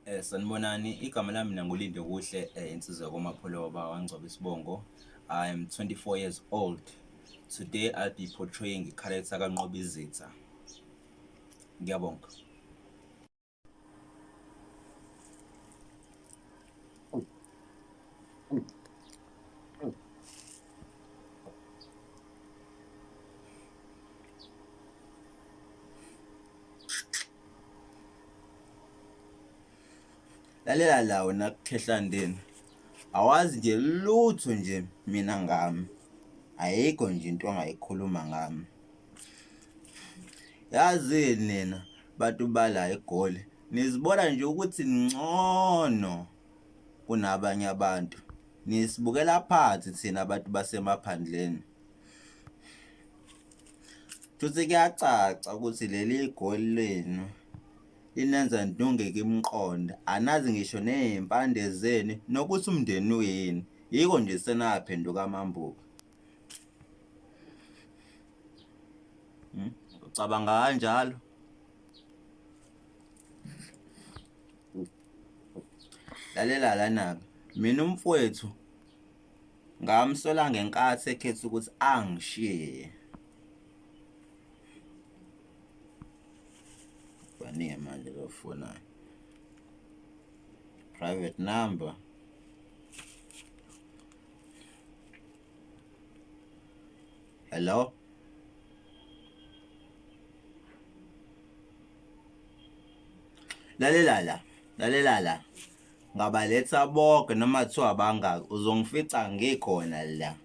Sanibonani, igama lami mina nguLindokuhle insizwa kwaMapholoba wangcobo isibongo. I am 24 years old. Today I'll be portraying i-character kaNqobizitha. Ngiyabonga. Lalela lawo nakukhehlandeni. Awazi nje lutho nje mina ngami. Ayikho nje into ongayikhuluma ngami. Yazini nina bantu bala eGoli, nizibona nje ukuthi ngcono kunabanye abantu. Nisibukela phansi thina abantu basemaphandleni. Futhi kuyacaca ukuthi leli goli lenu linenza ntungeke imqondo, anazi ngisho ney'mpande zenu nokuthi umndeni uyini. Yiko nje senaphenduka amambuka. Ucabanga kanjalo? Lalela lana-ke, mina umfowethu ngamsola ngenkathi ekhetha ukuthi angishiye. Baningi manje bafunayo. Private number. Hello? Lalela la. Ngabaletha bonke noma kuthiwa bangaki uzongifica ngikhona la.